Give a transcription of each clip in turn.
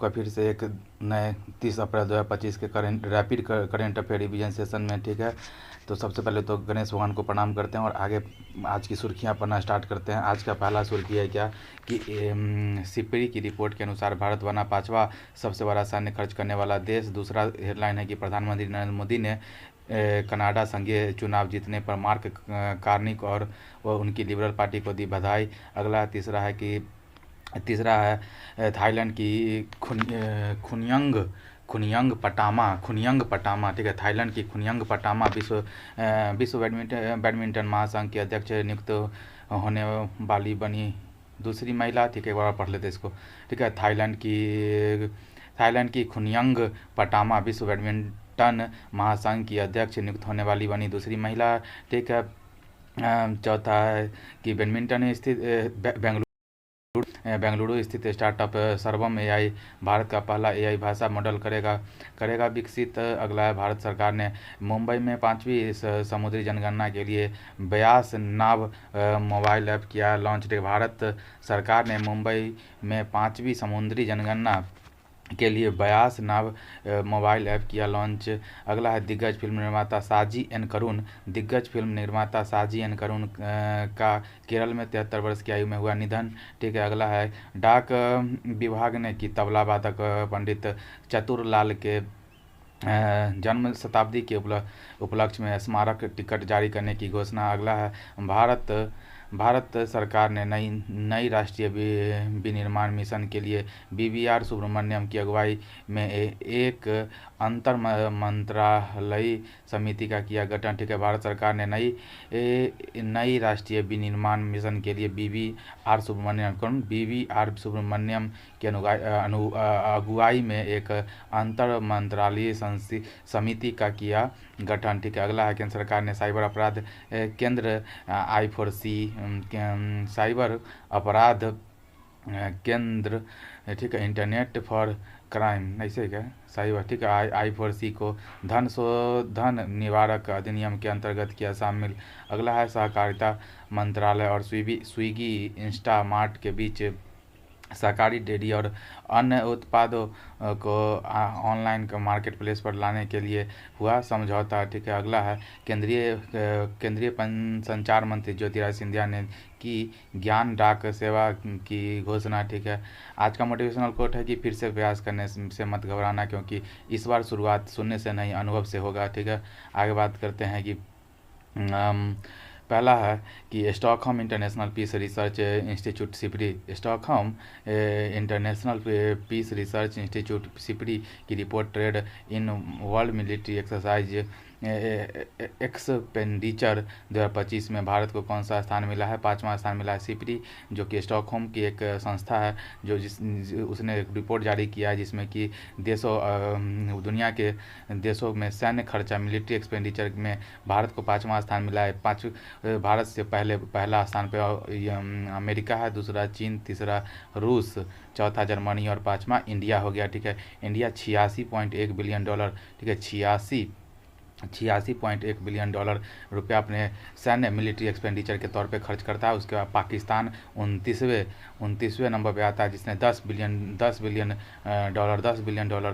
आपका फिर से एक नए 30 अप्रैल 2025 के rapid current affair revision session में। ठीक है, तो सबसे पहले तो गणेश भगवान को प्रणाम करते हैं और आगे आज की सुर्खियां पढ़ना स्टार्ट करते हैं। आज का पहला सुर्खी है क्या कि सिपरी की रिपोर्ट के अनुसार भारत बना 5वां सबसे बड़ा सैन्य खर्च करने वाला देश। दूसरा हेडलाइन है कि प्रधानमंत्री नरेंद्र मोदी ने कनाडा संघीय चुनाव जीतने पर मार्क कार्निक और उनकी लिबरल पार्टी को दी बधाई। अगला तीसरा है थाईलैंड की खुनियंग पटामा। ठीक है, थाईलैंड की खुनियंग पटामा विश्व बैडमिंटन महासंघ की अध्यक्ष नियुक्त होने वाली बनी दूसरी महिला। ठीक है, एक बार पढ़ लेते इसको। ठीक है, थाईलैंड की खुनियंग पटामा विश्व बैडमिंटन महासंघ की अध्यक्ष नियुक्त होने वाली बनी दूसरी महिला। ठीक है, चौथा है कि बैडमिंटन स्थित बेंगलुरु स्थित स्टार्टअप सर्वम एआई भारत का पहला एआई भाषा मॉडल करेगा विकसित। अगला है भारत सरकार ने मुंबई में 5वीं समुद्री जनगणना के लिए ब्यास नाव मोबाइल ऐप किया लॉन्च। भारत सरकार ने मुंबई में 5वीं समुद्री जनगणना के लिए ब्यास नाव मोबाइल ऐप किया लॉन्च। अगला है दिग्गज फिल्म निर्माता साजी एन करुण का केरल में 73 वर्ष की आयु में हुआ निधन। ठीक है, अगला है डाक विभाग ने की तबला वादक पंडित चतुरलाल के जन्म शताब्दी के उपलक्ष्य में स्मारक टिकट जारी करने की घोषणा। अगला है भारत सरकार ने नई राष्ट्रीय विनिर्माण मिशन के लिए BVR सुब्रमण्यम की अगुवाई में एक अंतर मंत्रालयी समिति का किया गठन। ठीक है, भारत सरकार ने नई राष्ट्रीय विनिर्माण मिशन के लिए BVR सुब्रमण्यम की अगुवाई में एक अंतर मंत्रालयी समिति का किया गठन। ठीक है, अगला है केंद्र सरकार ने साइबर अपराध केंद्र I4C साइबर अपराध केंद्र, ठीक है, इंटरनेट फॉर क्राइम ऐसे क्या साइबर, ठीक है, I4C को धन शोधन निवारक अधिनियम के अंतर्गत किया शामिल। अगला है सहकारिता मंत्रालय और स्विगी इंस्टामार्ट के बीच सहकारी डेयरी और अन्य उत्पादों को ऑनलाइन मार्केट प्लेस पर लाने के लिए हुआ समझौता। ठीक है, अगला है केंद्रीय संचार मंत्री ज्योतिरादित्य सिंधिया ने की ज्ञान डाक सेवा की घोषणा। ठीक है, आज का मोटिवेशनल कोट है कि फिर से प्रयास करने से मत घबराना, क्योंकि इस बार शुरुआत सुनने से नहीं अनुभव से होगा। ठीक है, आगे बात करते हैं कि पहला है कि Stockholm International Peace Research Institute SIPRI International Peace Research Institute SIPRI की report trade in world military exercise expenditure 2025 में भारत को कौन सा स्थान मिला है? 5वां स्थान मिला है। सिपरी जो कि स्टॉकहोम की एक संस्था है जो उसने एक रिपोर्ट जारी किया है जिसमें कि दुनिया के देशों में सैन्य खर्चा मिलिट्री एक्सपेंडिचर में भारत को 5वां स्थान मिला है। भारत से पहला स्थान पे अमेरिका है, दूसरा चीन, तीसरा रूस, चौथा जर्मनी और 5वां इंडिया हो गया। ठीक है, इंडिया $86.1 बिलियन, ठीक है, 86.1 बिलियन रुपया अपने सैन्य मिलिट्री एक्सपेंडिचर के तौर पे खर्च करता है। उसके बाद पाकिस्तान 29वें नंबर पे आता है जिसने $10 बिलियन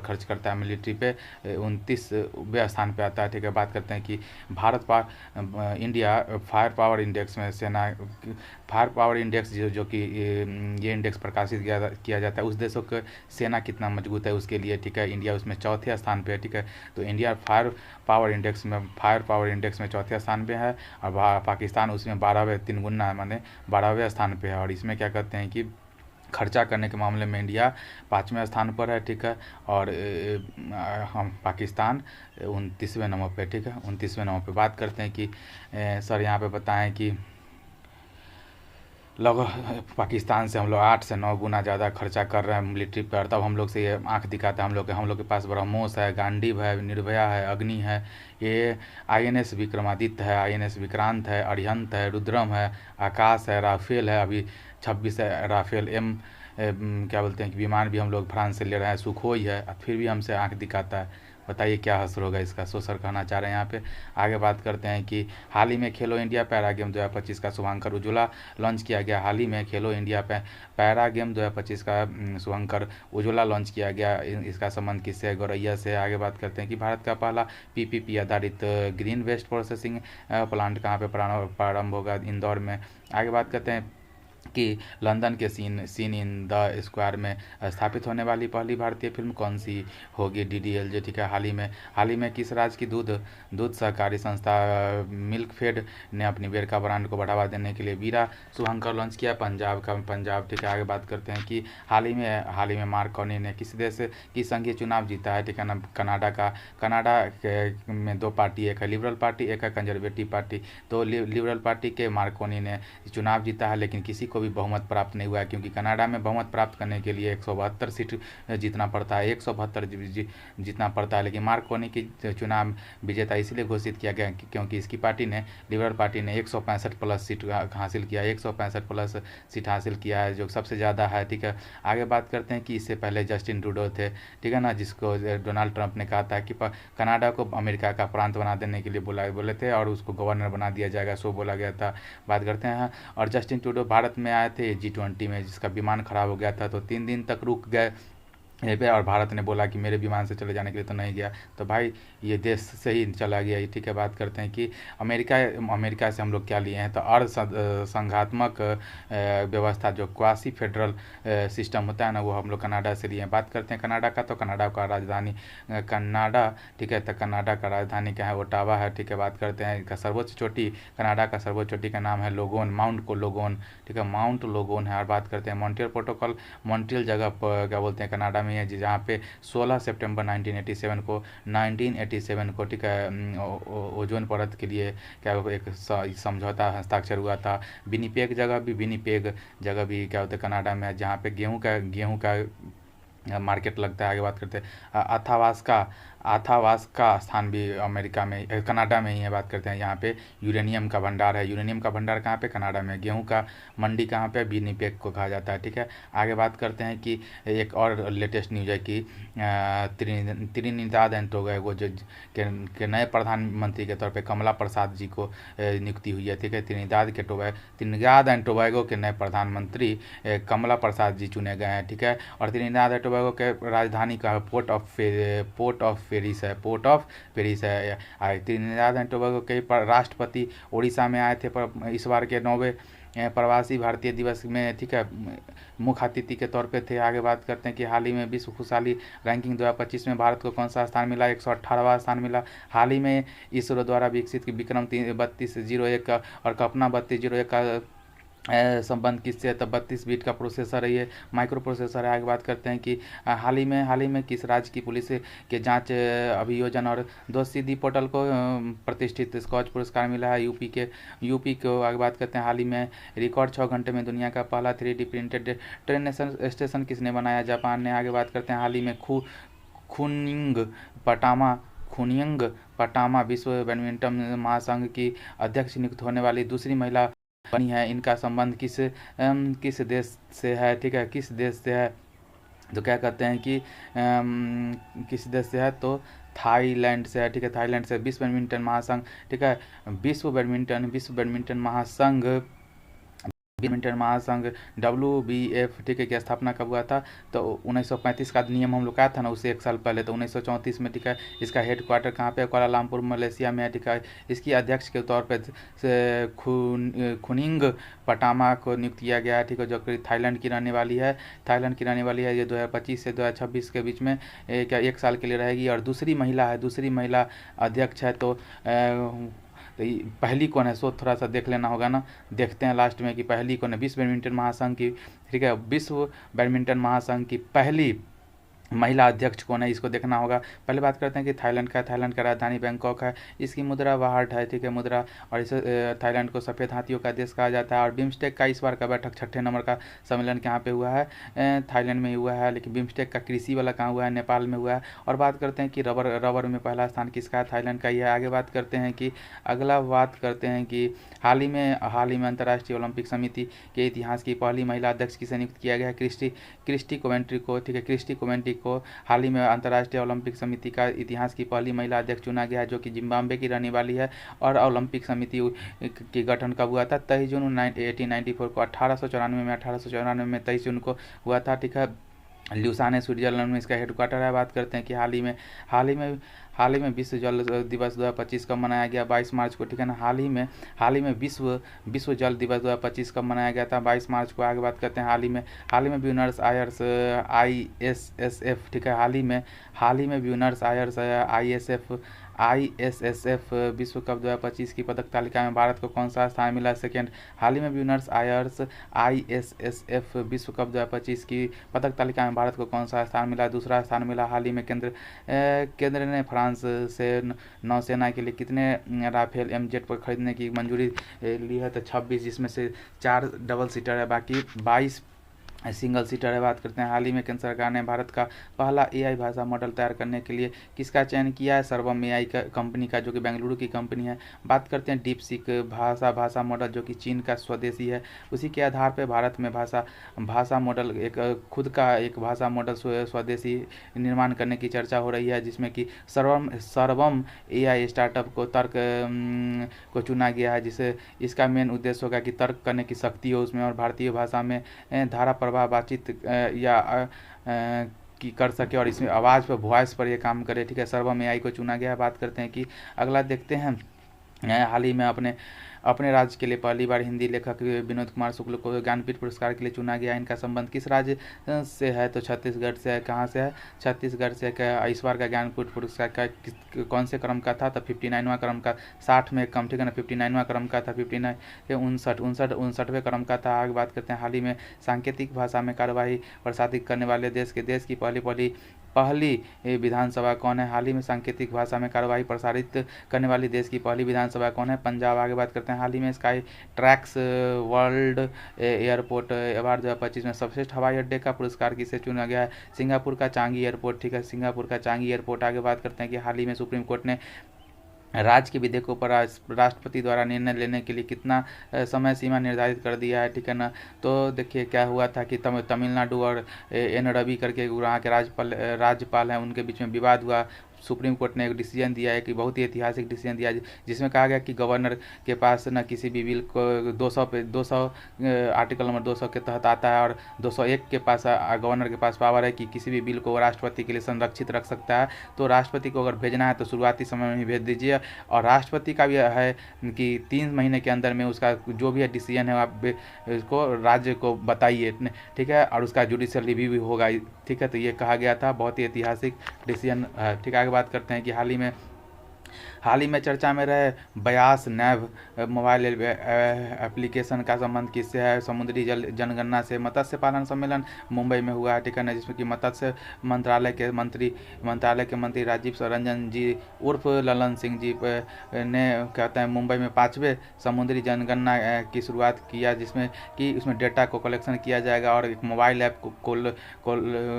खर्च करता है मिलिट्री पे, 29वें स्थान पे आता है। ठीक है, बात करते हैं कि इंडिया फायर पावर इंडेक्स में फायर पावर इंडेक्स जो कि ये इंडेक्स प्रकाशित किया जाता है उस देशों के सेना कितना मजबूत है उसके लिए। ठीक है, इंडिया उसमें चौथे स्थान पे है। ठीक है, तो इंडिया फायर पावर इंडेक्स में चौथे स्थान पे है और पाकिस्तान उसमें 12वें 3 गुना माने 12वें स्थान पे है। और इसमें क्या कहते हैं कि खर्चा करने के मामले में इंडिया 5वें स्थान पर है। ठीक है, और हम पाकिस्तान 29वें नंबर पे। ठीक है, 29वें नंबर पे। बात करते हैं कि सर यहाँ पे बताएं कि पाकिस्तान से हम लोग 8 से 9 गुना ज़्यादा खर्चा कर रहे हैं मिलिट्री पर, तब हम लोग से ये आंख दिखाता है। हम लोग के पास ब्रह्मोस है, गांडीव है, निर्भया है, अग्नि है, ये INS विक्रमादित्य है, INS विक्रांत है, अरिहंत है, रुद्रम है, आकाश है, राफेल है, अभी 26 है राफेल क्या बोलते हैं कि विमान भी हम लोग फ्रांस से ले रहे हैं, सुखोई है, फिर भी हमसे आंख दिखाता है। बताइए क्या असर होगा इसका, सो सर कहना चाह रहे हैं यहाँ पे। आगे बात करते हैं कि हाल ही में खेलो इंडिया पैरा गेम 2025 का शुभांकर उज्ज्वला लॉन्च किया गया। हाल ही में खेलो इंडिया पैरा गेम 2025 का शुभंकर उज्ज्वला लॉन्च किया गया। इसका संबंध किससे है? गौरैया से। आगे बात करते हैं कि भारत का पहला पीपीपी आधारित ग्रीन वेस्ट प्रोसेसिंग प्लांट कहाँ पे प्रारंभ होगा? इंदौर में। आगे बात करते हैं कि लंदन के सीन इन द स्क्वायर में स्थापित होने वाली पहली भारतीय फिल्म कौन सी होगी? डीडीएलजे। ठीक है। हाल ही में किस राज्य की दूध सहकारी संस्था मिल्कफेड ने अपनी वेरका ब्रांड को बढ़ावा देने के लिए वीरा शुभंकर लॉन्च किया? पंजाब। ठीक है। आगे बात करते हैं कि हाल ही में मार्क कार्नी ने किस देश की संघीय चुनाव जीता है? ठीक है ना, कनाडा में दो पार्टी, एक है लिबरल पार्टी, एक है कंजर्वेटिव पार्टी। तो लिबरल पार्टी के मार्क कार्नी ने चुनाव जीता है, लेकिन किसी को भी बहुमत प्राप्त नहीं हुआ है, क्योंकि कनाडा में बहुमत प्राप्त करने के लिए 172 सीट जीतना पड़ता है, 172 जीतना पड़ता है। लेकिन मार्क कार्नी की चुनाव विजेता इसलिए घोषित किया गया क्योंकि इसकी पार्टी ने, लिबरल पार्टी ने 165 प्लस सीट हासिल किया, 165 प्लस सीट हासिल किया है, जो सबसे ज़्यादा है। ठीक है। आगे बात करते हैं कि इससे पहले जस्टिन ट्रूडो थे, ठीक है ना, जिसको डोनाल्ड ट्रंप ने कहा था कि कनाडा को अमेरिका का प्रांत बना देने के लिए बोले थे और उसको गवर्नर बना दिया जाएगा, सो बोला गया था। बात करते हैं, और जस्टिन ट्रूडो भारत में आए थे G20 में, जिसका विमान खराब हो गया था, तो 3 दिन तक रुक गए यहीं पे, और भारत ने बोला कि मेरे विमान से चले जाने के लिए तो नहीं गया, तो भाई ये देश से ही चला गया। ठीक है। बात करते हैं कि अमेरिका से हम लोग क्या लिए हैं, तो अर्ध संघात्मक व्यवस्था, जो क्वासी फेडरल सिस्टम होता है ना, वो हम लोग कनाडा से लिए हैं। बात करते हैं कनाडा का, तो कनाडा का राजधानी ठीक है, तो कनाडा का राजधानी क्या है? ओटावा है। ठीक है। बात करते हैं इसका सर्वोच्च चोटी, कनाडा का सर्वोच्च चोटी का नाम है लोगोन, माउंट लोगोन। ठीक है, माउंट लोगोन है। और बात करते हैं मॉन्ट्रियल प्रोटोकॉल, मॉन्ट्रियल जगह क्या बोलते हैं, कनाडा में है, जहाँ पे 16 सितंबर 1987 को ठीक है ओजोन परत के लिए क्या एक समझौता हस्ताक्षर हुआ था। विनिपेग जगह भी क्या होता है कनाडा में, जहाँ पे गेहूं का मार्केट लगता है। आगे बात करते हैं आथावास का स्थान भी कनाडा में ही है। बात करते हैं यहाँ पे यूरेनियम का भंडार है। यूरेनियम का भंडार कहाँ पे? कनाडा में। गेहूं का मंडी कहाँ पे? विनिपेग को कहा जाता है। ठीक है। आगे बात करते हैं कि एक और लेटेस्ट न्यूज़ है कि त्रिनिदाद एंड टोबैगो के नए प्रधानमंत्री के तौर पे कमला प्रसाद जी को नियुक्ति हुई है। ठीक है। त्रिनिदाद एंड टोबैगो के नए प्रधानमंत्री कमला प्रसाद जी चुने गए हैं। ठीक है। और त्रिनिदाद एंड टोबैगो के राजधानी का पोर्ट ऑफ पेरिस है। त्रिनिदाद एंड टोबैगो के राष्ट्रपति उड़ीसा में आए थे पर इस बार के 9वें प्रवासी भारतीय दिवस में, ठीक है, मुख्य अतिथि के तौर पे थे। आगे बात करते हैं कि हाल ही में विश्व खुशहाली रैंकिंग 2025 में भारत को कौन सा स्थान मिला? 118वां स्थान मिला। हाल ही में इसरो द्वारा विकसित विक्रम 3201 और कल्पना 3201 का संबंध किससे है? तो 32 बिट का प्रोसेसर है, ये माइक्रो प्रोसेसर है। आगे बात करते हैं कि हाल ही में किस राज्य की पुलिस के जांच अभियोजन और दोषसिद्धि पोर्टल को प्रतिष्ठित स्कॉच पुरस्कार मिला है? यूपी को। आगे बात करते हैं, हाल ही में रिकॉर्ड 6 घंटे में दुनिया का पहला 3D प्रिंटेड ट्रेन स्टेशन किसने बनाया? जापान ने। आगे बात करते हैं, हाल ही में खुनिंग पटामा विश्व बैडमिंटन महासंघ की अध्यक्ष नियुक्त होने वाली दूसरी महिला बनी है। इनका संबंध किस देश से है? ठीक है, किस देश से है? तो क्या कहते हैं कि किस देश से है? तो थाईलैंड से है। ठीक है, थाईलैंड से। विश्व बैडमिंटन महासंघ, ठीक है, विश्व बैडमिंटन महासंघ WBF, ठीक है, की स्थापना कब हुआ था? तो 1935 का नियम हम लोग का था ना, उससे 1 साल पहले, तो 1934 में। ठीक है। इसका हेडक्वार्टर कहाँ पे? कुआलालंपुर मलेशिया में है। ठीक है। इसकी अध्यक्ष के तौर पे खुनिंग पटामा को नियुक्त किया गया है। ठीक है, जो कि थाईलैंड की रहने वाली है। ये 2025 से 2026 के बीच में क्या 1 साल के लिए रहेगी। और दूसरी महिला अध्यक्ष है। तो पहली कौन है? सो थोड़ा सा देख लेना होगा ना, देखते हैं लास्ट में कि पहली कौन है। विश्व बैडमिंटन महासंघ की, ठीक है, विश्व बैडमिंटन महासंघ की पहली महिला अध्यक्ष कौन है, इसको देखना होगा। पहले बात करते हैं कि थाईलैंड का राजधानी बैंकॉक है। इसकी मुद्रा बाहट है। ठीक है, मुद्रा। और इसे थाईलैंड को सफ़ेद हाथियों का देश कहा जाता है। और बिम्स्टेक का इस बार का बैठक 6ठे नंबर का सम्मेलन कहाँ पे हुआ है? थाईलैंड में हुआ है। लेकिन बिम्स्टेक का कृषि वाला कहाँ हुआ है? नेपाल में हुआ है। और बात करते हैं कि रबर में पहला स्थान किसका है? थाईलैंड का ही है। आगे बात करते हैं कि हाल ही में अंतर्राष्ट्रीय ओलंपिक समिति के इतिहास की पहली महिला अध्यक्ष किसे नियुक्त किया गया है? क्रिस्टी कोवेंट्री को। ठीक है, क्रिस्टी कोवेंट्री को हाल ही में अंतर्राष्ट्रीय ओलंपिक समिति का इतिहास की पहली महिला अध्यक्ष चुना गया है, जो कि जिम्बाब्वे की रहने वाली है। और ओलंपिक समिति की गठन कब हुआ था? 23 जून 1894 को। 1894 में 23 जून को हुआ था, ठीक है। ल्यूसान है स्विट्जरलैंड में इसका हेडक्वार्टर है। बात करते हैं कि हाल ही में विश्व जल दिवस 2025 कब मनाया गया? 22 मार्च को, ठीक है ना। हाल ही में विश्व जल दिवस 2025 कब मनाया गया था? 22 मार्च को। आगे बात करते हैं हाल ही में ब्यूनर्स आयर्स ISSF, ठीक है। हाल ही में ब्यूनर्स आयर्स ISSF विश्व कप 2025 की पदक तालिका में भारत को कौन सा स्थान मिला? सेकेंड। हाल ही में ब्यूनर्स आयर्स ISSF विश्व कप 2025 की पदक तालिका में भारत को कौन सा स्थान मिला? दूसरा स्थान मिला। हाल ही में केंद्र ने फ्रांस से नौसेना के लिए कितने राफेल MZ पर खरीदने की मंजूरी ली है? तो 26, जिसमें से 4 डबल सीटर है, बाकी 22 सिंगल सीटर है। बात करते हैं हाल ही में केंद्र सरकार ने भारत का पहला AI भाषा मॉडल तैयार करने के लिए किसका चयन किया है? सर्वम AI का कंपनी का, जो कि बेंगलुरु की कंपनी है। बात करते हैं डीपसीक भाषा मॉडल, जो कि चीन का स्वदेशी है। उसी के आधार पर भारत में भाषा मॉडल खुद का एक भाषा मॉडल स्वदेशी निर्माण करने की चर्चा हो रही है, जिसमें कि सर्वम AI स्टार्टअप को चुना गया है, जिसे इसका मेन उद्देश्य होगा कि तर्क करने की शक्ति हो उसमें, और भारतीय भाषा में धारा प्रवाह बातचीत की कर सके, और इसमें आवाज़ पर वॉइस पर ये काम करे, ठीक है। सर्वम AI को चुना गया है। बात करते हैं कि अगला देखते हैं। हाल ही में अपने राज्य के लिए पहली बार हिंदी लेखक विनोद कुमार शुक्ल को ज्ञानपीठ पुरस्कार के लिए चुना गया। इनका संबंध किस राज्य से है? तो छत्तीसगढ़ से है। कहाँ से है? छत्तीसगढ़ से। इस बार का ज्ञानपीठ पुरस्कार का कौन से क्रम का था? तो 59वां क्रम का, 60 में कम, ठीक है ना। 59वां क्रम का था, 59वें क्रम का था। आगे बात करते हैं हाल ही में सांकेतिक भाषा में कार्यवाही प्रसारित करने वाले देश की पहली विधानसभा कौन है? हाल ही में सांकेतिक भाषा में कार्यवाही प्रसारित करने वाली देश की पहली विधानसभा कौन है? पंजाब। आगे बात करते हैं हाल ही में sky tracks world airport award 2025 में सर्वश्रेष्ठ हवाई अड्डे का पुरस्कार किसे चुना गया है? सिंगापुर का चांगी एयरपोर्ट, ठीक है। सिंगापुर का चांगी एयरपोर्ट। आगे बात करते हैं कि हाल ही में सुप्रीम कोर्ट ने राज्य के विधेयकों पर राष्ट्रपति द्वारा निर्णय लेने के लिए कितना समय सीमा निर्धारित कर दिया है, ठीक है ना। तो देखिए क्या हुआ था कि तमिलनाडु और N रवि करके वहाँ के राज्यपाल हैं, उनके बीच में विवाद हुआ। सुप्रीम कोर्ट ने एक डिसीजन दिया है कि बहुत ही ऐतिहासिक डिसीजन दिया है, जिसमें कहा गया कि गवर्नर के पास न किसी भी बिल को 200 आर्टिकल नंबर 200 के तहत आता है, और 201 के पास गवर्नर के पास पावर है कि किसी भी बिल को राष्ट्रपति के लिए संरक्षित रख सकता है। तो राष्ट्रपति को अगर भेजना है तो शुरुआती समय में ही भेज दीजिए, और राष्ट्रपति का भी है कि 3 महीने के अंदर में उसका जो भी डिसीजन है आप इसको राज्य को बताइए, ठीक है, और उसका जुडिशियल रिव्यू भी होगा, ठीक है। तो ये कहा गया था, बहुत ही ऐतिहासिक डिसीजन है, ठीक है। आगे बात करते हैं कि हाल ही में चर्चा में रहे ब्यास नैव मोबाइल एप्लीकेशन का संबंध किससे है? समुद्री जल जनगणना से। मत्स्य पालन सम्मेलन मुंबई में हुआ है, ठीक है ना, जिसमें कि मत्स्य मंत्रालय के मंत्री राजीव रंजन जी उर्फ ललन सिंह जी ने कहते हैं मुंबई में 5वें समुद्री जनगणना की शुरुआत किया, जिसमें कि उसमें डेटा को कलेक्शन किया जाएगा और एक मोबाइल ऐप को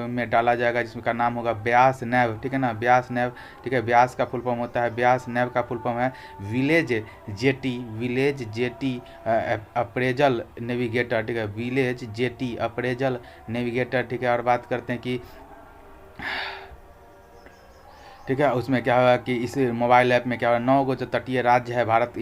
में डाला जाएगा, जिसका नाम होगा ब्यास नैव, ठीक है ना। ब्यास नैव, ठीक है। ब्यास का फुल फॉर्म होता है, ब्यास नैव का फुल फॉर्म है विलेज जेटी अप्रेजल नेविगेटर, ठीक है। विलेज जेटी अप्रेजल नेविगेटर, ठीक है। और बात करते हैं कि ठीक है, उसमें क्या हुआ कि इस मोबाइल ऐप में क्या हुआ, 9 गो जो तटीय राज्य है भारत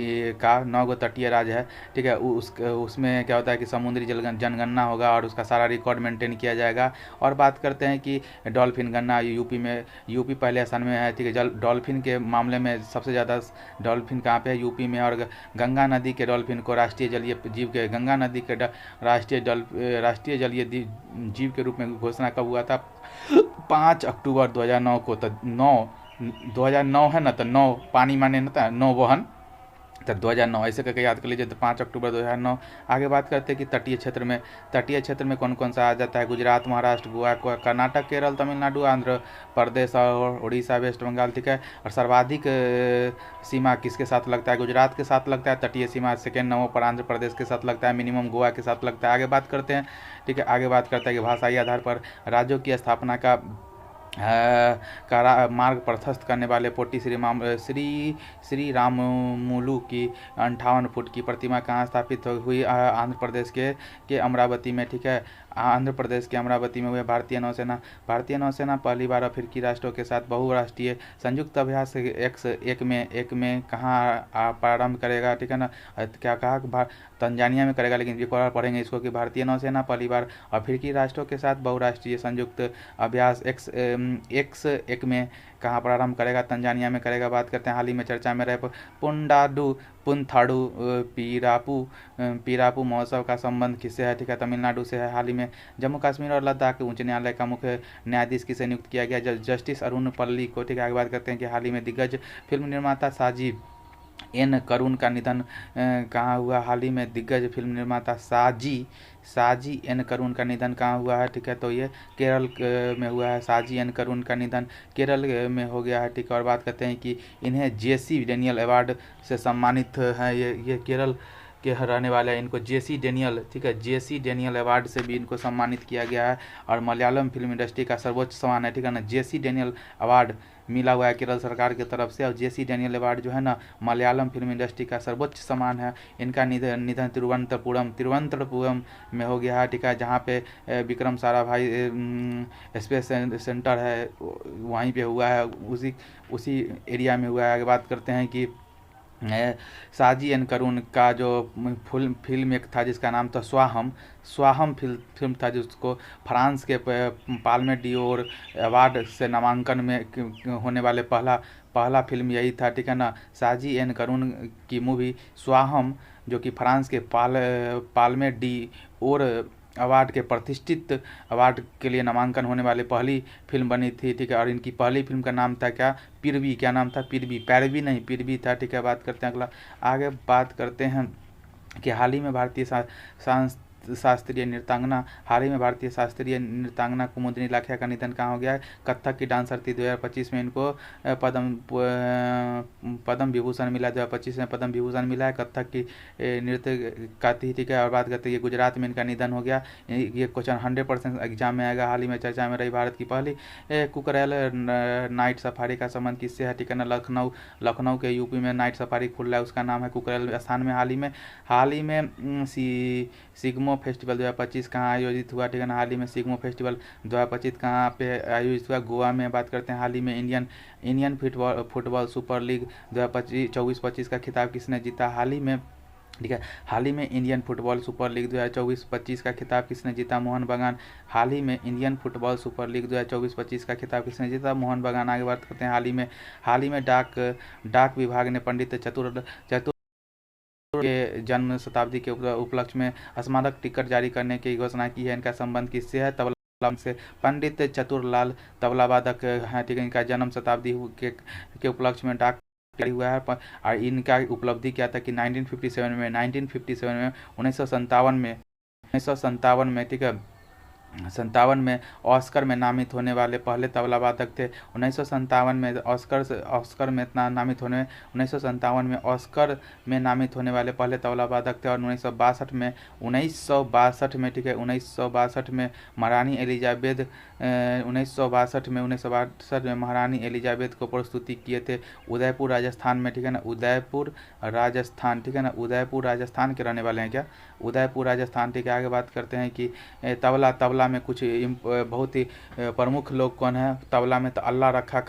का, 9 गो तटीय राज्य है, ठीक है। उसमें क्या होता है कि समुद्री जनगणना होगा और उसका सारा रिकॉर्ड मेंटेन किया जाएगा। और बात करते हैं कि डॉल्फिन गणना यूपी पहले स्थान में है, ठीक है। डॉल्फिन के मामले में सबसे ज़्यादा डॉल्फिन कहाँ पे है? यूपी में। और गंगा नदी के डॉल्फिन को राष्ट्रीय जलीय जीव के गंगा नदी के राष्ट्रीय जलीय जीव के रूप में घोषणा कब हुआ था? 5 अक्टूबर 2009 को। तो 2009 है ना, तो 9 पानी माने ना था, 9 वहन, तो 2009 ऐसे करके याद कर लीजिए। तो 5 अक्टूबर 2009। आगे बात करते हैं कि तटीय क्षेत्र में कौन कौन सा आ जाता है? गुजरात, महाराष्ट्र, गोवा, कर्नाटक, केरल, तमिलनाडु, आंध्र प्रदेश और उड़ीसा, वेस्ट बंगाल, ठीक है। और सर्वाधिक सीमा किसके साथ लगता है? गुजरात के साथ लगता है तटीय सीमा। सेकेंड नंबर पर आंध्र प्रदेश के साथ लगता है, मिनिमम गोवा के साथ लगता है। आगे बात करते हैं, ठीक है। आगे बात करते हैं कि भाषाई आधार पर राज्यों की स्थापना का का मार्ग प्रशस्त करने वाले पोटी श्री राममुलु की 58 फुट की प्रतिमा कहाँ स्थापित हुई? आंध्र प्रदेश के अमरावती में, ठीक है। आंध्र प्रदेश के अमरावती में हुए। भारतीय नौसेना पहली बार अफ्रीकी राष्ट्रों के साथ बहुराष्ट्रीय संयुक्त अभ्यास एक में कहाँ प्रारंभ करेगा, ठीक है ना। क्या कहा? तंजानिया में करेगा, लेकिन एक बार पढ़ेंगे इसको कि भारतीय नौसेना पहली बार अफ्रीकी राष्ट्रों के साथ बहुराष्ट्रीय संयुक्त अभ्यास एक में कहाँ प्रारंभ करेगा? तंजानिया में करेगा। बात करते हैं हाल ही में चर्चा में रहे पुंथाडु पीरापू महोत्सव का संबंध किससे है? ठीक है, तमिलनाडु से है। हाल ही में जम्मू कश्मीर और लद्दाख के उच्च न्यायालय का मुख्य न्यायाधीश किसे नियुक्त किया गया? जस्टिस अरुण पल्ली को, ठीक है। आगे बात करते हैं कि हाल ही में दिग्गज फिल्म निर्माता साजी एन करुण का निधन कहाँ हुआ? हाल ही में दिग्गज फिल्म निर्माता साजी एन करुण का निधन कहाँ हुआ है? ठीक है, तो ये केरल में हुआ है। साजी एन करुण का निधन केरल में हो गया है, ठीक है। और बात करते हैं कि इन्हें जेसी डेनियल अवार्ड से सम्मानित है। ये केरल के रहने वाले हैं। इनको जेसी डेनियल, ठीक है, जेसी डेनियल अवार्ड से भी इनको सम्मानित किया गया है। और मलयालम फिल्म इंडस्ट्री का सर्वोच्च सम्मान है, ठीक है ना, जेसी डेनियल अवार्ड मिला हुआ है केरल सरकार की तरफ से। और जेसी डेनियल अवार्ड जो है ना, मलयालम फिल्म इंडस्ट्री का सर्वोच्च सम्मान है। इनका निधन तिरुवनंतपुरम में हो गया है, ठीक है, जहाँ पे विक्रम साराभाई स्पेस सेंटर है वहीं पे हुआ है, उसी एरिया में हुआ है। आगे बात करते हैं कि साजी एन करुण का जो फिल्म एक था जिसका नाम था स्वाहम फिल्म था, जिसको फ्रांस के पाल्मे डियोर अवार्ड से नामांकन में होने वाले पहला फिल्म यही था, ठीक है ना। साजी एन करुण की मूवी स्वाहम, जो कि फ्रांस के पाल्मे डी और अवार्ड के प्रतिष्ठित अवार्ड के लिए नामांकन होने वाले पहली फिल्म बनी थी, ठीक है। और इनकी पहली फिल्म का नाम था क्या? पिरवी। क्या नाम था? पैरवी नहीं, पिरवी था, ठीक है। बात करते हैं अगला। आगे बात करते हैं कि हाल ही में भारतीय शास्त्रीय नृत्यांगना कुमुदिनी लाखिया का निधन कहाँ हो गया है? कथक की डांसर थी। 2025 में इनको पद्म विभूषण मिला। 2025 में पद्म विभूषण मिला है। कथक की नृत्य का थी, ठीक है। और बात करते हैं ये गुजरात में इनका निधन हो गया। ये क्वेश्चन 100% एग्जाम में आएगा। हाल ही में चर्चा में रही भारत की पहली कुकरेल नाइट सफारी का संबंध किससे है? ठीक है ना, लखनऊ के यूपी में नाइट सफारी खुल रहा है, उसका नाम है कुकरेल स्थान में। हाल ही में सिग्मो फेस्टिवल 2025 कहाँ आयोजित हुआ? ठीक है ना, हाल ही में सिग्मो फेस्टिवल 2025 कहाँ पे आयोजित हुआ? गोवा में। बात करते हैं हाल ही में इंडियन फुटबॉल सुपर लीग 2024-25 का खिताब किसने जीता? हाल ही में, ठीक है, हाल ही में इंडियन फुटबॉल सुपर लीग 2024-25 का खिताब किसने जीता? मोहन बगान। हाल ही में इंडियन फुटबॉल सुपर लीग 2024-25 का खिताब किसने जीता? मोहन बगान। आगे बात करते हैं हाल ही में डाक विभाग ने पंडित चतुर के जन्म शताब्दी के उपलक्ष्य में स्मारक टिकट जारी करने की घोषणा की है। इनका संबंध किससे है? तबला से। पंडित चतुरलाल तबला वादक हैं, ठीक है। इनका जन्म शताब्दी के उपलक्ष्य में डाक जारी हुआ है। और इनका उपलब्धि क्या था कि 1957 में, ठीक है, 57 में ऑस्कर में नामित होने वाले पहले तबला वादक थे। 1957 में ऑस्कर में नामित होने 1957 में ऑस्कर में नामित होने वाले पहले तबला वादक थे। और 1962 में, ठीक है, 1962 में महारानी एलिजाबेथ को प्रस्तुति किए थे उदयपुर राजस्थान में, ठीक है ना, उदयपुर राजस्थान, ठीक है ना, उदयपुर राजस्थान के रहने वाले हैं क्या? उदयपुर राजस्थान, ठीक है। आगे बात करते हैं कि तबला में कुछ बहुत ही प्रमुख लोग कौन है? तबला में तो अल्लाह रखा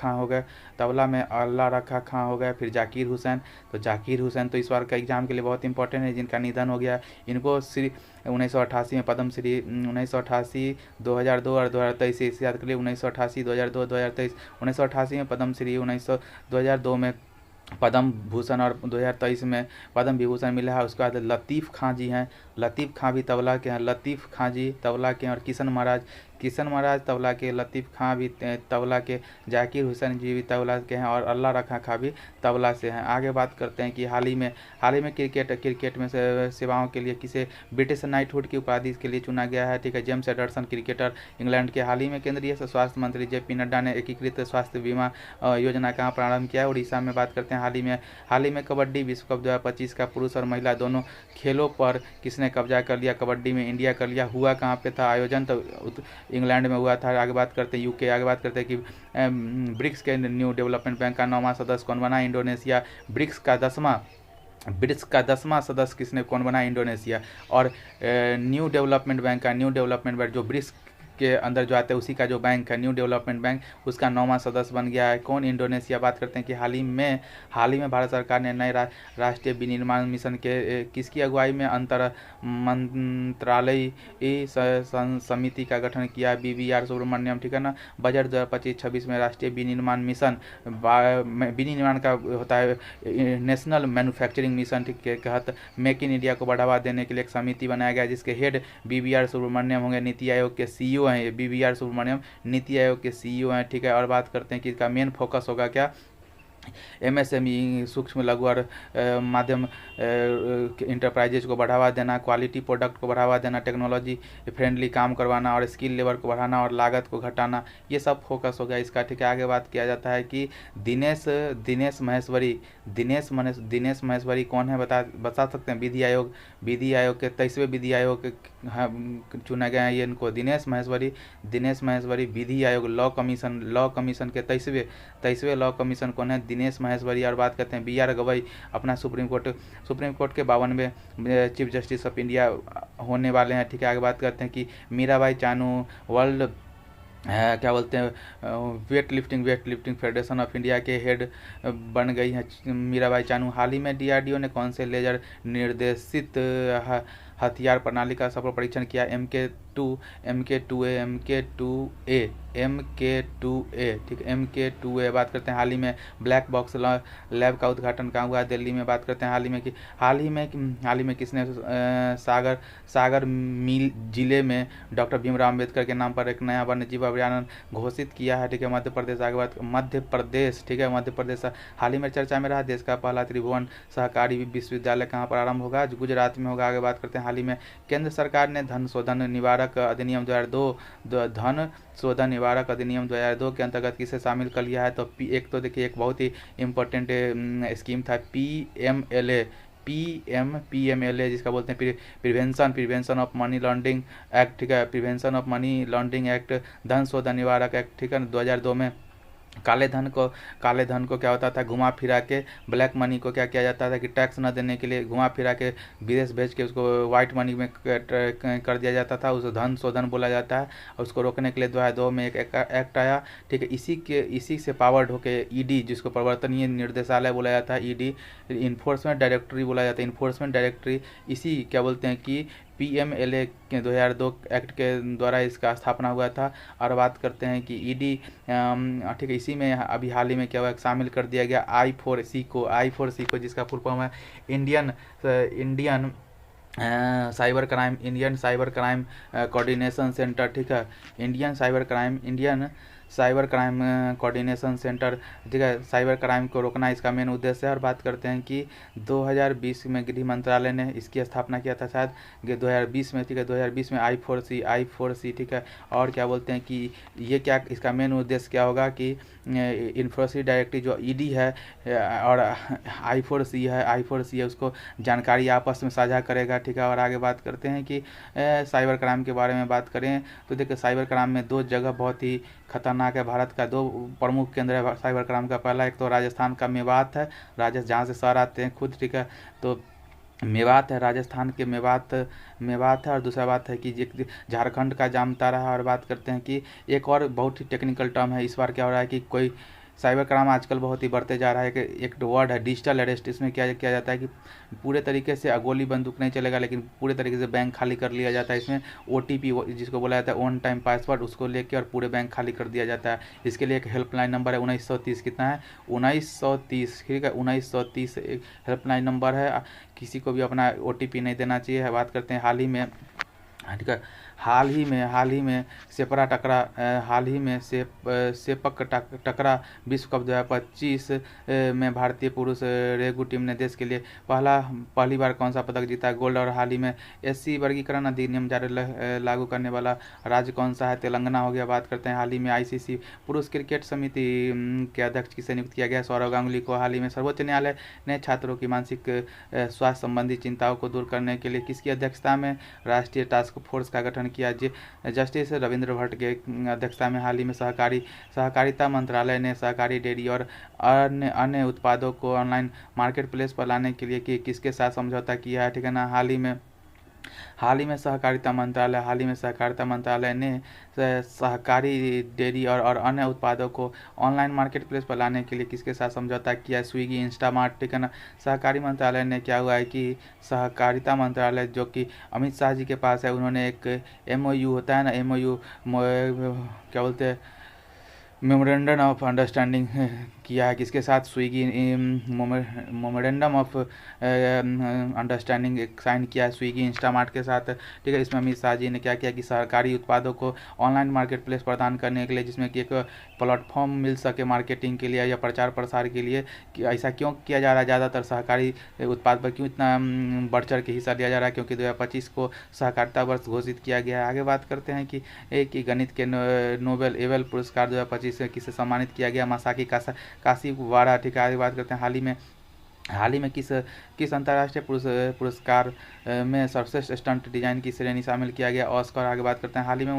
खां हो गए, फिर जाकिर हुसैन। तो जाकिर हुसैन तो इस बार का एग्जाम के लिए बहुत इंपॉर्टेंट है, जिनका निधन हो गया। इनको 1988 में पद्मश्री 1988, 2002 और 2023 इसे याद कर लिए। 1988, 2002, 2023। 1988 में पद्मश्री, 2002 में पद्म भूषण और 2023 में पद्म विभूषण मिला है। उसके बाद लतीफ़ खां जी हैं, लतीफ़ खां भी तबला के हैं, लतीफ़ खां जी तबला के हैं। और किशन महाराज तबला के, लतीफ़ खां भी तबला के, जाकिर हुसैन जी भी तबला के हैं, और अल्लाह रखा खां भी तबला से हैं। आगे बात करते हैं कि हाल ही में क्रिकेट में सेवाओं के लिए किसे ब्रिटिश नाइटहुड की उपाधि के लिए चुना गया है? ठीक है, जेम्स एडरसन, क्रिकेटर, इंग्लैंड के। हाल ही में केंद्रीय स्वास्थ्य मंत्री JP नड्डा ने एकीकृत स्वास्थ्य बीमा योजना का प्रारंभ किया है? उड़ीसा में। बात करते हैं हाल ही में कबड्डी विश्व कप 2025 का पुरुष और महिला दोनों खेलों पर किसने ने कब्जा कर लिया, कबड्डी में इंडिया कर लिया। हुआ कहाँ पे था आयोजन? तो इंग्लैंड में हुआ था। आगे बात करते हैं यूके। आगे बात करते हैं कि ब्रिक्स के न्यू डेवलपमेंट बैंक का 9वां सदस्य कौन बना? इंडोनेशिया। ब्रिक्स का 10वां सदस्य किसने कौन बना? इंडोनेशिया। और न्यू डेवलपमेंट बैंक जो ब्रिक्स के अंदर जो आता है उसी का जो बैंक है न्यू डेवलपमेंट बैंक, उसका 9वां सदस्य बन गया है कौन? इंडोनेशिया। बात करते हैं कि हाल ही में भारत सरकार ने नए राष्ट्रीय विनिर्माण मिशन के किसकी अगुवाई में अंतर मंत्रालयी समिति का गठन किया? BVR सुब्रमण्यम, ठीक है ना। बजट 2025-26 में राष्ट्रीय विनिर्माण मिशन, विनिर्माण का होता है नेशनल मैन्युफैक्चरिंग मिशन, ठीक के तहत मेक इन इंडिया को बढ़ावा देने के लिए एक समिति बनाया गया जिसके हेड BVR सुब्रमण्यम होंगे। नीति आयोग के CEO हैं ये BVR सुब्रमण्यम, नीति आयोग के CEO हैं, ठीक है। और बात करते हैं कि इसका मेन फोकस होगा क्या? MSME, सूक्ष्म लघु और माध्यम इंटरप्राइजेज को बढ़ावा देना, क्वालिटी प्रोडक्ट को बढ़ावा देना, टेक्नोलॉजी फ्रेंडली काम करवाना और स्किल लेबर को बढ़ाना और लागत को घटाना, ये सब फोकस हो गया इसका, ठीक है। आगे बात किया जाता है कि दिनेश महेश्वरी कौन है? बता सकते हैं? विधि आयोग के 23वें विधि आयोग चुने गए हैं ये इनको। दिनेश महेश्वरी विधि आयोग लॉ कमीशन के 23वें लॉ कमीशन कौन है? दिनेश महेश्वरी। और बात करते हैं BR गवई अपना सुप्रीम कोर्ट के 52वें चीफ जस्टिस ऑफ इंडिया होने वाले हैं, ठीक है। आगे बात करते हैं कि मीराबाई चानू वर्ल्ड क्या बोलते हैं weight lifting federation of India के हेड बन गई हैं मीराबाई चानू। हाल ही में DRDO ने कौन से लेजर निर्देशित हथियार प्रणाली का सफल परीक्षण किया? MK2A, ठीक है, MK2A। बात करते हैं हाल ही में ब्लैक बॉक्स लैब का उद्घाटन कहाँ हुआ? दिल्ली में। बात करते हैं हाल ही में किसने सागर मिल जिले में डॉक्टर भीमराव अम्बेडकर के नाम पर एक नया वन्यजीव अभयारण्य घोषित किया है, ठीक है, मध्य प्रदेश। आगे बात मध्य प्रदेश, ठीक है, मध्य प्रदेश हाल ही में चर्चा में रहा। देश का पहला त्रिभुवन सहकारी विश्वविद्यालय कहाँ पर आरंभ होगा? गुजरात में होगा। आगे बात करते हैं हाल ही में केंद्र सरकार ने धन शोधन निवारक अधिनियम 2002 के अंतर्गत किसे शामिल कर लिया है? तो एक तो देखिए एक बहुत ही इम्पोर्टेंट स्कीम था PMLA जिसका बोलते हैं prevention of money laundering act, ठीक है, prevention of money laundering act, धन शोधन निवारक एक्ट, ठीक है, 2002 में। काले धन को क्या होता था? घुमा फिरा के ब्लैक मनी को क्या किया जाता था कि टैक्स न देने के लिए घुमा फिरा के विदेश भेज के उसको वाइट मनी में कर दिया जाता था, उसे धन शोधन बोला जाता है। और उसको रोकने के लिए 2002 में एक एक्ट आया, ठीक है। इसी से पावर्ड होके ED जिसको प्रवर्तनीय निर्देशालय बोला जाता है, ED इन्फोर्समेंट डायरेक्टरी बोला जाता है, इन्फोर्समेंट डायरेक्टरी इसी क्या बोलते हैं कि PMLA के 2002 एक्ट के द्वारा इसका स्थापना हुआ था। और बात करते हैं कि ED, ठीक है, इसी में अभी हाल ही में क्या हुआ शामिल कर दिया गया I4C को जिसका फुल फॉर्म है Indian cyber crime coordination centre, ठीक है, Indian cyber crime coordination centre, ठीक है। साइबर क्राइम को रोकना इसका मेन उद्देश्य है। और बात करते हैं कि 2020 में गृह मंत्रालय ने इसकी स्थापना किया था शायद 2020 में, ठीक है, 2020 में I4C, ठीक है। और क्या बोलते हैं कि ये क्या इसका मेन उद्देश्य क्या होगा कि इन्फोर्समेंट डायरेक्टरी जो ED है और I4C है उसको जानकारी आपस में साझा करेगा, ठीक है। और आगे बात करते हैं कि साइबर क्राइम के बारे में बात करें तो देखिए साइबर क्राइम में 2 जगह बहुत ही खतरनाक है। भारत का 2 प्रमुख केंद्र है साइबर क्राइम का। पहला एक तो राजस्थान का मेवात है, जहाँ से सर आते हैं खुद, ठीक है, तो मेवात है, राजस्थान के मेवात है। और दूसरा बात है कि झारखंड का जामताड़ा है। और बात करते हैं कि एक और बहुत ही टेक्निकल टर्म है इस बार क्या हो रहा है कि कोई साइबर क्राइम आजकल बहुत ही बढ़ते जा रहा है कि एक वर्ड है डिजिटल अरेस्ट। इसमें क्या किया जाता है कि पूरे तरीके से गोली बंदूक नहीं चलेगा लेकिन पूरे तरीके से बैंक खाली कर लिया जाता है। इसमें OTP जिसको बोला जाता है ऑन टाइम पासवर्ड, उसको लेके और पूरे बैंक खाली कर दिया जाता है। इसके लिए एक हेल्पलाइन नंबर है 1930, कितना है 1930, ठीक है, 1930 एक हेल्पलाइन नंबर है। किसी को भी अपना OTP नहीं देना चाहिए। बात करते हैं हाल ही में, ठीक है, हाल ही में सेपक टकरा विश्व कप 2025 में भारतीय पुरुष रेगू टीम ने देश के लिए पहली बार कौन सा पदक जीता? गोल्ड। और हाल ही में एससी वर्गीकरण अधिनियम जारी लागू करने वाला राज्य कौन सा है? तेलंगाना हो गया। बात करते हैं हाल ही में आईसीसी पुरुष क्रिकेट समिति के अध्यक्ष किसे नियुक्त किया गया? सौरव गांगुली को। हाल ही में सर्वोच्च न्यायालय ने छात्रों की मानसिक स्वास्थ्य संबंधी चिंताओं को दूर करने के लिए किसकी अध्यक्षता में राष्ट्रीय टास्क फोर्स का गठन किया? जस्टिस रविंद्र भट्ट के अध्यक्षता में। हाल ही में सहकारिता मंत्रालय ने सहकारी डेयरी और अन्य उत्पादों को ऑनलाइन मार्केट प्लेस पर लाने के लिए किसके साथ समझौता किया है? ठीक है ना। हाल ही में सहकारिता मंत्रालय ने सहकारी डेयरी और अन्य उत्पादों को ऑनलाइन मार्केट प्लेस पर लाने के लिए किसके साथ समझौता किया है? Swiggy, Instamart. ठीक है ना। सहकारी मंत्रालय ने क्या हुआ है कि सहकारिता मंत्रालय जो कि अमित शाह जी के पास है, उन्होंने एक एमओयू होता है ना, एमओयू क्या बोलते हैं, मेमोरेंडम ऑफ अंडरस्टैंडिंग किया है किसके साथ? Swiggy. Memorandum of understanding sign किया है स्विगी इंस्टामार्ट के साथ। ठीक है। इसमें अमित शाह जी ने क्या किया कि सरकारी उत्पादों को ऑनलाइन मार्केट प्लेस प्रदान करने के लिए, जिसमें कि एक प्लेटफॉर्म मिल सके मार्केटिंग के लिए या प्रचार प्रसार के लिए, कि ऐसा क्यों किया जा रहा है? ज़्यादातर सहकारी उत्पाद पर क्यों इतना बढ़ चढ़ के हिस्सा लिया जा रहा है? क्योंकि 2025 को सहकारिता वर्ष घोषित किया गया है। आगे बात करते हैं कि एक ही गणित के नोबेल एवल पुरस्कार 2025 में किसे सम्मानित किया गया? मासाकी काशीवाड़ा। ठीक है। आगे बात करते हैं हाल ही में किस अंतर्राष्ट्रीय पुरस्कार में सर्वश्रेष्ठ स्टंट डिजाइन की श्रेणी शामिल किया गया? ऑस्कर। आगे बात करते हैं हाल ही में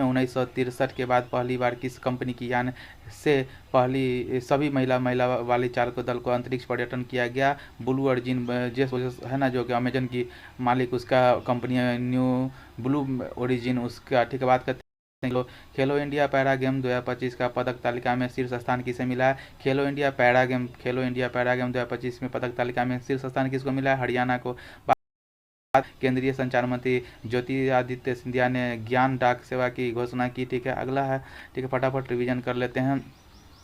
1963 के बाद पहली बार किस कंपनी की यान से पहली सभी महिला वाली चालक दल को अंतरिक्ष पर्यटन किया गया? Blue origin. जेफ बेजोस है ना, जो कि अमेजन की मालिक, उसका कंपनी है न्यू ब्लू ओरिजिन उसका। ठीक है। बात करते खेलो इंडिया पैरा गेम 2025 का पदक तालिका में शीर्ष स्थान किसे मिला है? खेलो इंडिया पैरा गेम 2025 में पदक तालिका में शीर्ष स्थान किसको मिला है? हरियाणा को। केंद्रीय संचार मंत्री ज्योतिरादित्य सिंधिया ने ज्ञान डाक सेवा की घोषणा की। ठीक है। अगला है, ठीक है, फटाफट रिवीजन कर लेते हैं।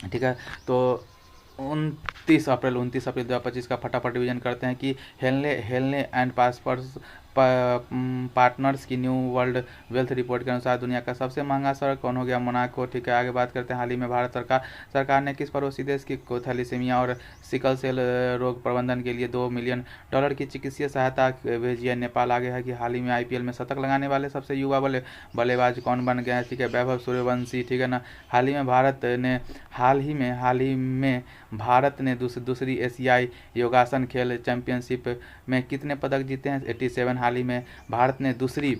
ठीक है। तो 29 अप्रैल 2025 का फटाफट रिवीजन करते हैं कि हेलने एंड पार्टनर्स की न्यू वर्ल्ड वेल्थ रिपोर्ट के अनुसार दुनिया का सबसे महंगा शहर कौन हो गया? मोनाको। ठीक है। आगे बात करते हैं हाल ही में भारत सरकार ने किस पड़ोसी देश की थैलीसीमिया और सिकल सेल रोग प्रबंधन के लिए $2 मिलियन की चिकित्सीय सहायता भेजी है? नेपाल। आगे है कि हाल ही में आईपीएल में शतक लगाने वाले सबसे युवा बल्लेबाज कौन बन गए हैं? ठीक है। वैभव सूर्यवंशी। ठीक है ना। हाल ही में भारत ने दूसरी एशियाई योगासन खेल चैंपियनशिप में कितने पदक जीते हैं? 87। हाल ही में भारत ने दूसरी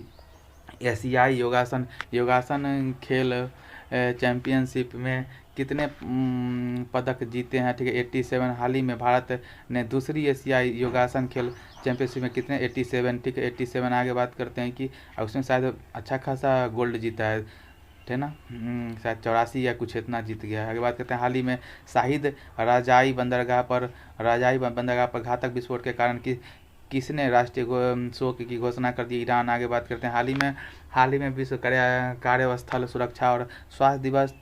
एशियाई योगासन खेल चैंपियनशिप में कितने पदक जीते हैं? ठीक है। 87। हाल ही में भारत ने दूसरी एशियाई योगासन खेल चैंपियनशिप में कितने? 87। ठीक है। 87। आगे बात करते हैं कि उसमें शायद अच्छा खासा गोल्ड जीता है, थे ना, शायद 84 या कुछ इतना जीत गया है। आगे बात करते हैं हाल ही में शाहिद राजाई बंदरगाह पर घातक विस्फोट के कारण किसने राष्ट्रीय शोक की घोषणा कर दी? ईरान। आगे बात करते हैं हाल ही में विश्व कार्यस्थल सुरक्षा और स्वास्थ्य दिवस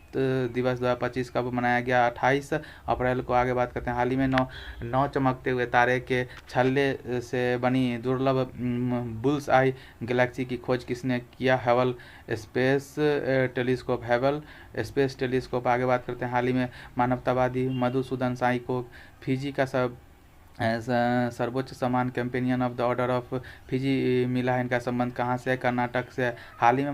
2025 कब मनाया गया? 28 अप्रैल को। आगे बात करते हैं हाल ही में नौ चमकते हुए तारे के छल्ले से बनी दुर्लभ बुल्स आई गैलेक्सी की खोज किसने किया? हेबल स्पेस टेलीस्कोप। आगे बात करते हैं हाल ही में मानवतावादी मधुसूदन साई को फिजी का सर्वोच्च सम्मान companion of the order of Fiji मिला है। इनका संबंध कहाँ से है? कर्नाटक से है। हाल ही में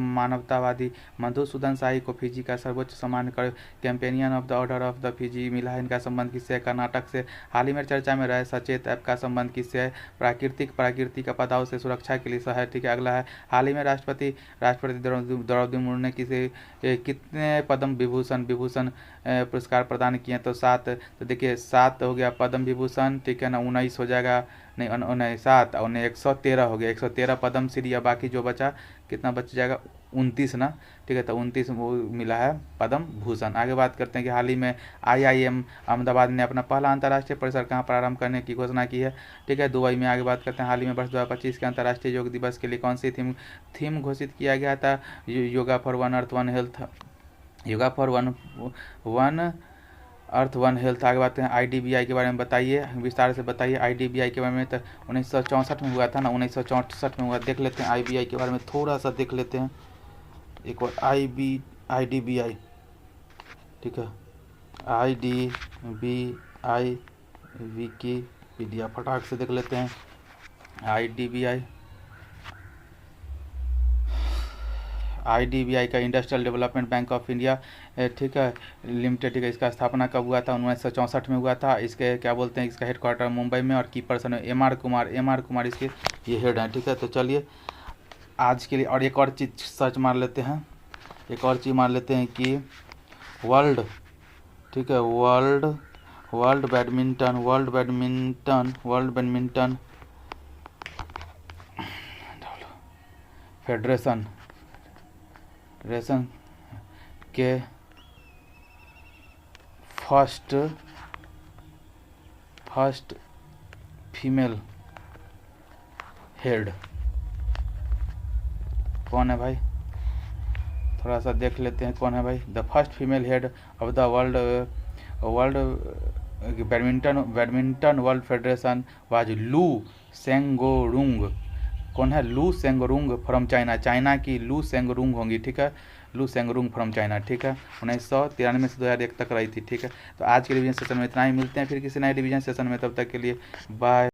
मानवतावादी मधुसूदन साई को फिजी का सर्वोच्च सम्मान companion of the order of the Fiji मिला है। इनका संबंध किससे है? कर्नाटक से। हाल ही में चर्चा में रहे सचेत ऐप का संबंध किससे है? प्राकृतिक आपदाओं से सुरक्षा के लिए है। ठीक है। अगला है हाल ही में राष्ट्रपति द्रौपदी मुर्मू ने कितने पद्म विभूषण पुरस्कार प्रदान किए? तो 7। तो देखिए 7 हो गया पद्म विभूषण। ठीक है ना। 19 हो जाएगा, नहीं 7 और 113 हो गया, 113 पद्म श्री। या बाकी जो बचा कितना बच जाएगा? 29 ना। ठीक है। तो 29 वो मिला है पद्म भूषण। आगे बात करते हैं कि हाल ही में IIM अहमदाबाद ने अपना पहला अंतर्राष्ट्रीय परिसर कहाँ प्रारंभ करने की घोषणा की है? ठीक है, दुबई में। आगे बात करते हैं हाल ही में वर्ष 2025 के अंतर्राष्ट्रीय योग दिवस के लिए कौन सी थीम घोषित किया गया था? Yoga for one earth one health. Yoga for one earth one health. आगे बात करें आईडीबीआई के बारे में बताइए, विस्तार से बताइए आईडीबीआई के बारे में। तो 1964 में हुआ था ना, 1964 में हुआ। देख लेते हैं आईबीआई के बारे में थोड़ा सा देख लेते हैं एक और। आईडीबीआई, ठीक है, आईडीबीआई विकीपीडिया फटाक से देख लेते हैं। आईडीबीआई का industrial development bank of India, ठीक है, लिमिटेड, ठीक है, इसका स्थापना कब हुआ था? 1964 में हुआ था। इसके क्या बोलते हैं, इसका हेडक्वार्टर मुंबई में, और की पर्सन है एम आर कुमार इसके ये हेड हैं, ठीक है। तो चलिए आज के लिए और एक और चीज़ सर्च मार लेते हैं, एक और चीज़ मार लेते हैं कि वर्ल्ड, ठीक है, वर्ल्ड बैडमिंटन फेडरेशन के फर्स्ट फीमेल हेड कौन है भाई? थोड़ा सा देख लेते हैं कौन है भाई। The first female head of the world badminton world federation was लू सेंगोरुंग। कौन है? लू सेंगरुंग फ्रॉम चाइना। चाइना की लू सेंगरुंग होंगी, ठीक है, लू सेंगरुंग फ्रॉम चाइना, ठीक है। 1993 से 2001 तक रही थी, ठीक है। तो आज के रिवीजन सेशन में इतना ही, मिलते हैं फिर किसी नए रिवीजन सेशन में, तब तक के लिए बाय।